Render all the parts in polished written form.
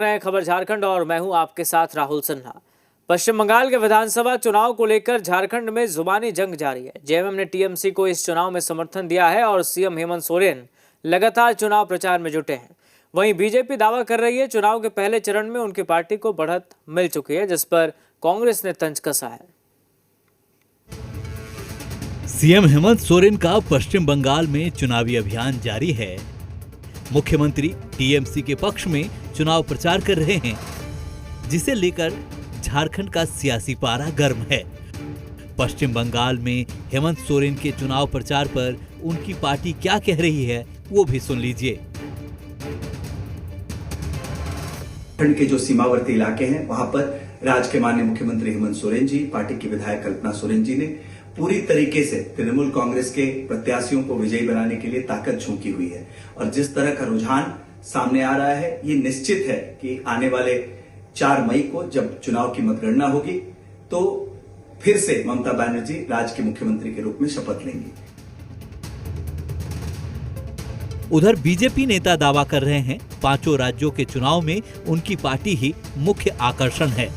रहे हैं खबर झारखंड और मैं हूं आपके साथ राहुल सिन्हा। पश्चिम बंगाल के विधानसभा चुनाव को लेकर झारखंड में जुबानी जंग जारी है। जेएमएम ने टीएमसी को इस चुनाव में समर्थन दिया है और सीएम हेमंत सोरेन लगातार चुनाव प्रचार में जुटे हैं। वहीं बीजेपी दावा कर रही है चुनाव के पहले चरण में उनकी पार्टी को बढ़त मिल चुकी है, जिस पर कांग्रेस ने तंज कसा है। सीएम हेमंत सोरेन का पश्चिम बंगाल में चुनावी अभियान जारी है। मुख्यमंत्री टीएमसी के पक्ष में चुनाव प्रचार कर रहे हैं, जिसे लेकर झारखंड का सियासी पारा गर्म है। पश्चिम बंगाल में हेमंत सोरेन के चुनाव प्रचार पर उनकी पार्टी क्या कह रही है, वो भी सुन लीजिए। झारखंड के जो सीमावर्ती इलाके हैं वहां पर राज्य के माननीय मुख्यमंत्री हेमंत सोरेन जी, पार्टी की विधायक कल्पना सोरेन जी ने पूरी तरीके से तृणमूल कांग्रेस के प्रत्याशियों को विजयी बनाने के लिए ताकत झोंकी हुई है। और जिस तरह का रुझान सामने आ रहा है, ये निश्चित है कि आने वाले 4 मई को जब चुनाव की मतगणना होगी तो फिर से ममता बनर्जी राज्य के मुख्यमंत्री के रूप में शपथ लेंगी। उधर बीजेपी नेता दावा कर रहे हैं 5 राज्यों के चुनाव में उनकी पार्टी ही मुख्य आकर्षण है,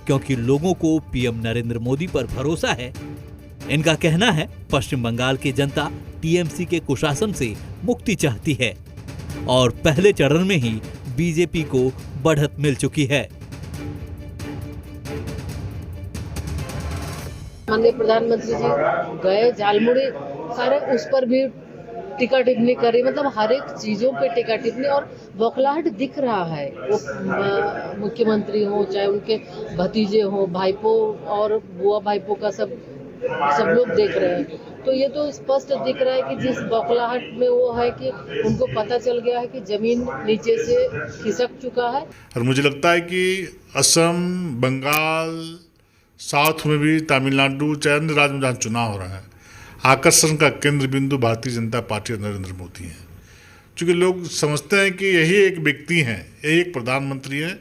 क्योंकि लोगों को पीएम नरेंद्र मोदी पर भरोसा है। इनका कहना है पश्चिम बंगाल की जनता टीएमसी के कुशासन से मुक्ति चाहती है और पहले चरण में ही बीजेपी को बढ़त मिल चुकी है। माननीय प्रधानमंत्री जी गए झालमुड़ी, सारे उस पर भी टीका टिप्पणी करी, मतलब हर एक चीजों पे टीका टिप्पणी और बौखलाहट दिख रहा है। वो मुख्यमंत्री हो चाहे उनके भतीजे हो, भाईपो और बुआ भाईपो का सब लोग देख रहे हैं। तो ये तो स्पष्ट दिख रहा है कि जिस बौखलाहट में वो है कि उनको पता चल गया है कि जमीन नीचे से खिसक चुका है। और मुझे लगता है कि असम, बंगाल, साउथ में भी, तमिलनाडु, चाहे अन्य राज्य में जहाँ चुनाव हो रहा है, आकर्षण का केंद्र बिंदु भारतीय जनता पार्टी और नरेंद्र मोदी है। क्योंकि लोग समझते हैं कि यही एक व्यक्ति हैं, यही एक प्रधानमंत्री हैं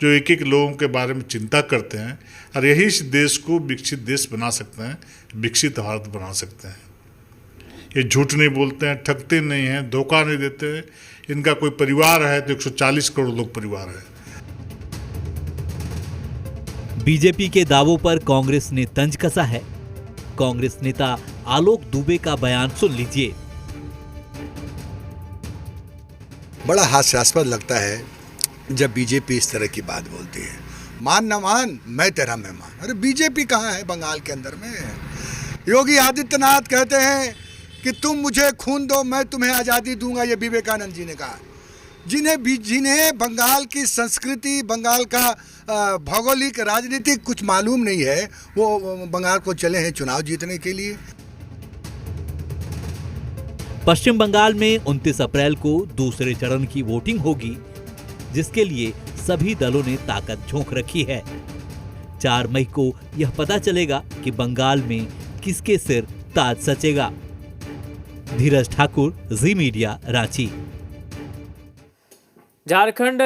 जो एक एक लोगों के बारे में चिंता करते हैं और यही इस देश को विकसित देश बना सकते हैं, विकसित भारत बना सकते हैं। ये झूठ नहीं बोलते हैं, ठगते नहीं हैं, धोखा नहीं देते हैं। इनका कोई परिवार है तो 140 करोड़ लोग परिवार है। बीजेपी के दावों पर कांग्रेस ने तंज कसा है। कांग्रेस नेता आलोक दुबे का बयान सुन लीजिए। बड़ा हास्यास्पद लगता है जब बीजेपी इस तरह की बात बोलती है। मान न मान, मैं तेरा मेहमान। अरे बीजेपी कहाँ है बंगाल के अंदर में? योगी आदित्यनाथ कहते हैं कि तुम मुझे खून दो, मैं तुम्हें आज़ादी दूंगा। ये विवेकानंद जी ने कहा। जिन्हें बंगाल की संस्कृति, बंगाल का भौगोलिक राजनीतिक कुछ मालूम नहीं है, वो बंगाल को चले हैं चुनाव जीतने के लिए। पश्चिम बंगाल में 29 अप्रैल को दूसरे चरण की वोटिंग होगी, जिसके लिए सभी दलों ने ताकत झोंक रखी है। 4 मई को यह पता चलेगा कि बंगाल में किसके सिर ताज सचेगा। धीरज ठाकुर, जी मीडिया, रांची। झारखंड